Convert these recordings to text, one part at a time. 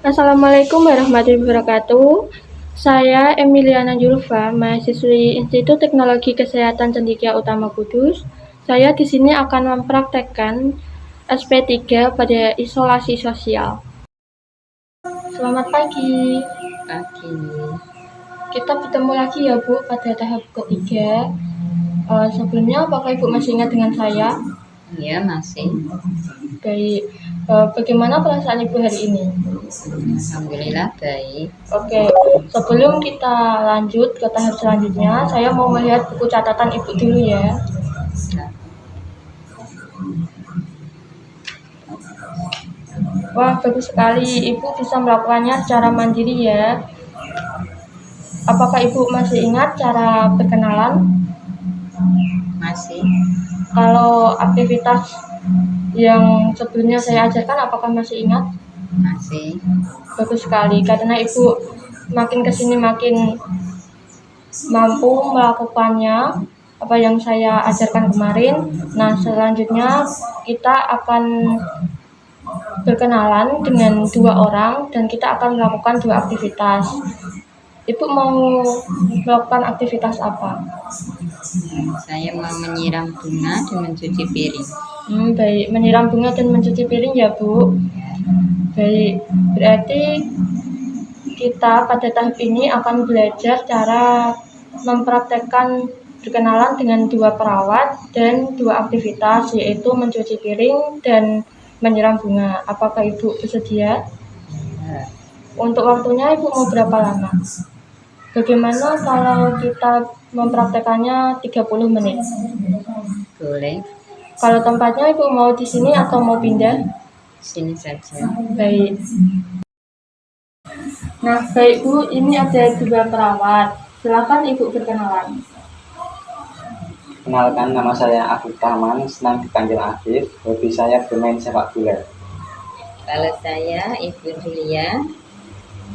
Assalamualaikum warahmatullahi wabarakatuh. Saya Emiliana Julfa, mahasiswi Institut Teknologi Kesehatan Cendekia Utama Kudus. Saya di sini akan mempraktekkan SP3 pada isolasi sosial. Selamat pagi. Pagi. Kita bertemu lagi ya Bu pada tahap ketiga. Sebelumnya apakah Ibu masih ingat dengan saya? Iya, masih. Baik. Bagaimana perasaan Ibu hari ini? Alhamdulillah baik. Oke, sebelum kita lanjut ke tahap selanjutnya, saya mau melihat buku catatan Ibu dulu ya. Wah, bagus sekali. Ibu bisa melakukannya secara mandiri ya. Apakah Ibu masih ingat cara berkenalan? Masih. Kalau aktivitas yang sebelumnya saya ajarkan, apakah masih ingat? Masih. Bagus sekali, karena Ibu makin kesini makin mampu melakukannya apa yang saya ajarkan kemarin. Nah, selanjutnya kita akan berkenalan dengan 2 orang dan kita akan melakukan 2 aktivitas. Ibu mau melakukan aktivitas apa? Saya mau menyiram bunga dan mencuci piring. Baik, menyiram bunga dan mencuci piring ya Bu. Baik, berarti kita pada tahap ini akan belajar cara mempraktekkan berkenalan dengan 2 perawat dan 2 aktivitas, yaitu mencuci piring dan menyiram bunga. Apakah Ibu bersedia? Untuk waktunya Ibu mau berapa lama? Bagaimana kalau kita mempraktekannya 30 menit? Boleh. Kalau tempatnya Ibu mau di sini atau mau pindah? Sini saja. Baik. Nah, baik Bu, ini ada 2 perawat. Silakan Ibu berkenalan. Kenalkan, nama saya Afif Rahman, senang dipanggil Afif. Hobi saya bermain sepak bola. Kalau saya Ibu Julia,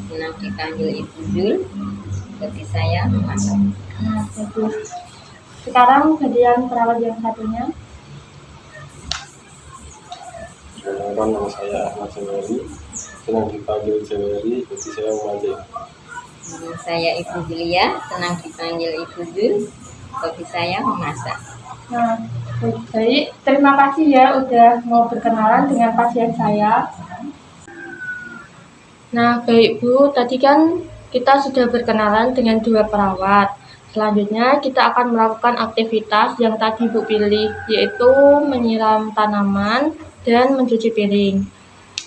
senang dipanggil Ibu Jul. Hobi saya memasak. Nah, bagus. Sekarang bagian perawat yang satunya. Kenalkan, nama saya Ahmad Jawari, senang dipanggil Jawari, hobi saya memancing. Nama saya Ibu Julia, senang dipanggil Ibu Jul. Hobi saya memasak. Nah, baik. Terima kasih ya udah mau berkenalan dengan pasien saya. Nah, baik Bu, tadi kan kita sudah berkenalan dengan 2 perawat. Selanjutnya kita akan melakukan aktivitas yang tadi Bu pilih, yaitu menyiram tanaman dan mencuci piring.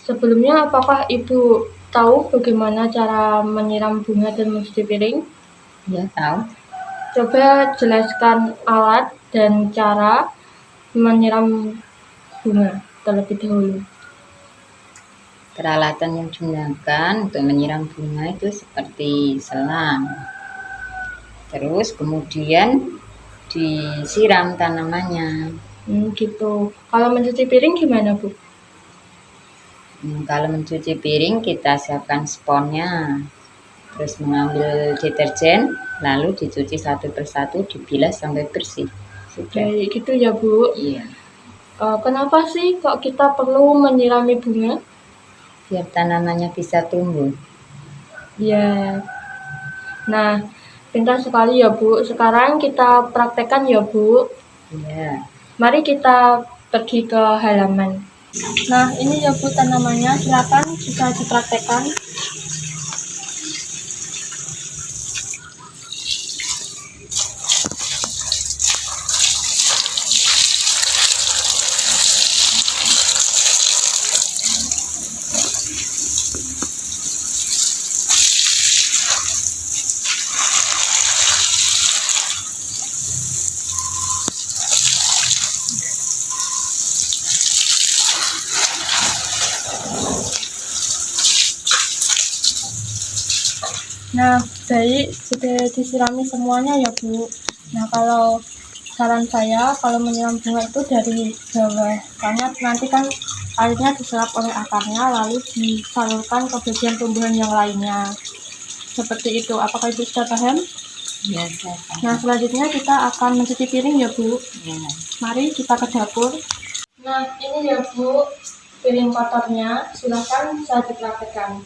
Sebelumnya, apakah Ibu tahu bagaimana cara menyiram bunga dan mencuci piring? Ya, tahu. Coba jelaskan alat dan cara menyiram bunga terlebih dahulu. Peralatan yang digunakan untuk menyiram bunga itu seperti selang. Terus kemudian disiram tanamannya. Gitu. Kalau mencuci piring gimana Bu? Kalau mencuci piring kita siapkan sponnya, terus mengambil deterjen, lalu dicuci satu persatu, dibilas sampai bersih. Sudah. Kayak gitu ya Bu. Iya. Kenapa sih kok kita perlu menyirami bunga? Biar tanamannya bisa tumbuh. Ya. Nah, pintar sekali ya Bu. Sekarang kita praktekkan ya Bu. Iya. Mari kita pergi ke halaman. Nah, ini ya Bu tanamannya. Silakan bisa dipraktekkan. Nah, baik, sudah disirami semuanya ya Bu. Nah, kalau saran saya, kalau menyiram bunga itu dari bawah, karena nanti kan airnya diserap oleh akarnya, lalu disalurkan ke bagian tumbuhan yang lainnya. Seperti itu, apakah Ibu sudah paham? Ya, saya paham. Nah, selanjutnya kita akan mencuci piring ya Bu. Ya. Mari kita ke dapur. Nah, ini ya Bu, piring kotornya, silakan bisa dipraktekkan.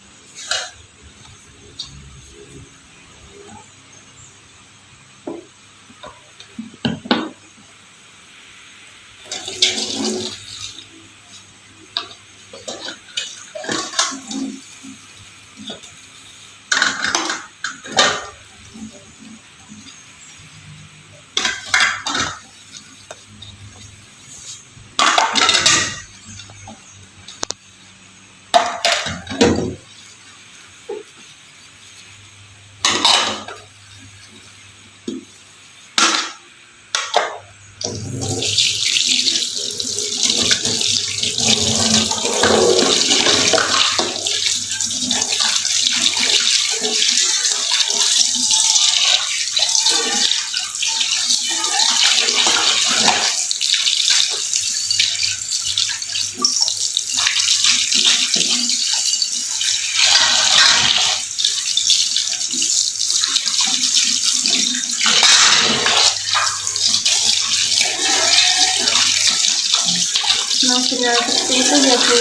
Ya, seperti itu ya, Bu.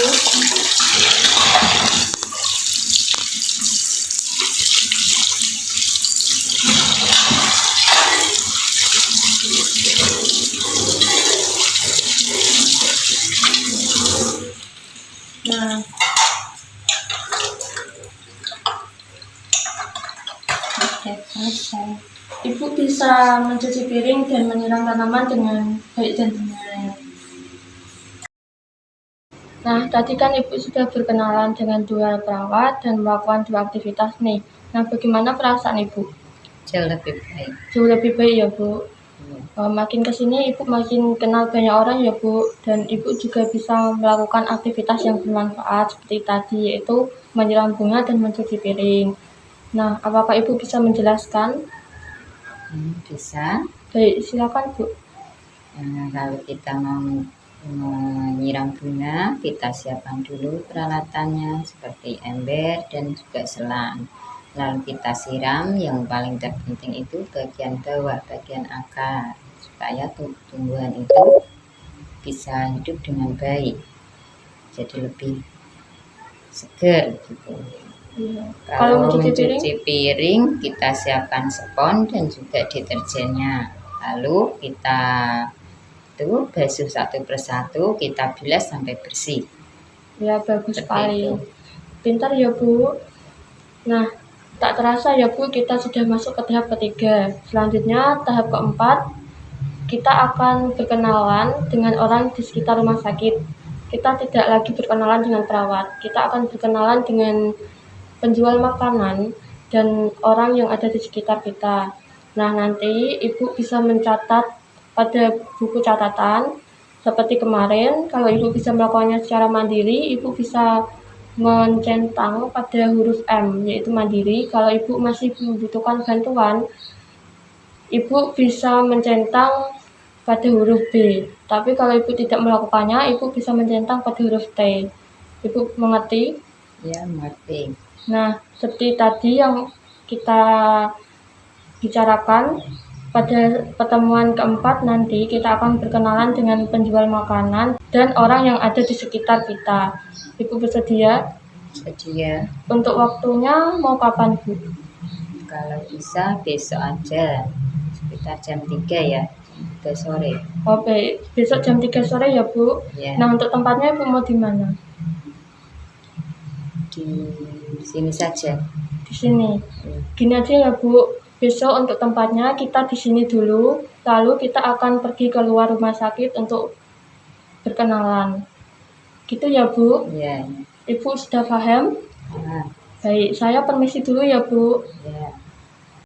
Nah, Oke, selesai. Ibu bisa mencuci piring dan menyiram tanaman dengan baik dan benar. Nah, tadi kan Ibu sudah berkenalan dengan 2 perawat dan melakukan 2 aktivitas nih. Nah, bagaimana perasaan Ibu? Jauh lebih baik. Jauh lebih baik ya, Bu. Ya. Makin kesini Ibu makin kenal banyak orang ya, Bu. Dan Ibu juga bisa melakukan aktivitas yang bermanfaat seperti tadi, yaitu menyiram bunga dan mencuci piring. Nah, apakah Ibu bisa menjelaskan? Bisa. Baik, silakan Bu. Kalau kita mau menyiram bunga, kita siapkan dulu peralatannya seperti ember dan juga selang. Lalu kita siram, yang paling terpenting itu bagian bawah, bagian akar, supaya tumbuhan itu bisa hidup dengan baik, jadi lebih segar gitu. Iya. Kalau mencuci mencuci piring, kita siapkan spons dan juga deterjennya. Lalu kita basuh satu persatu, kita bilas sampai bersih. Ya, bagus Seperti sekali. itu. Pintar ya, Bu. Nah, tak terasa ya, Bu, kita sudah masuk ke tahap ketiga. Selanjutnya, tahap keempat, kita akan berkenalan dengan orang di sekitar rumah sakit. Kita tidak lagi berkenalan dengan perawat. Kita akan berkenalan dengan penjual makanan dan orang yang ada di sekitar kita. Nah, nanti Ibu bisa mencatat pada buku catatan. Seperti kemarin, kalau Ibu bisa melakukannya secara mandiri, Ibu bisa mencentang pada huruf M, yaitu mandiri. Kalau Ibu masih membutuhkan bantuan, Ibu bisa mencentang pada huruf B. Tapi kalau Ibu tidak melakukannya, Ibu bisa mencentang pada huruf T. Ibu mengerti? Ya, mengerti. Nah, seperti tadi yang kita bicarakan, pada pertemuan keempat nanti kita akan berkenalan dengan penjual makanan dan orang yang ada di sekitar kita. Ibu bersedia? Sedia. Untuk waktunya mau kapan, Bu? Kalau bisa besok aja, sekitar jam 3 ya, 3 sore. Oh, baik. Besok jam 3 sore ya, Bu. Ya, Nah, untuk tempatnya Ibu mau di mana? di sini saja. Di sini. Gini aja ya, Bu. Besok untuk tempatnya kita di sini dulu, lalu kita akan pergi keluar rumah sakit untuk berkenalan. Gitu ya, Bu. Ya, Ibu sudah paham? nah, Baik, saya permisi dulu ya, Bu. ya.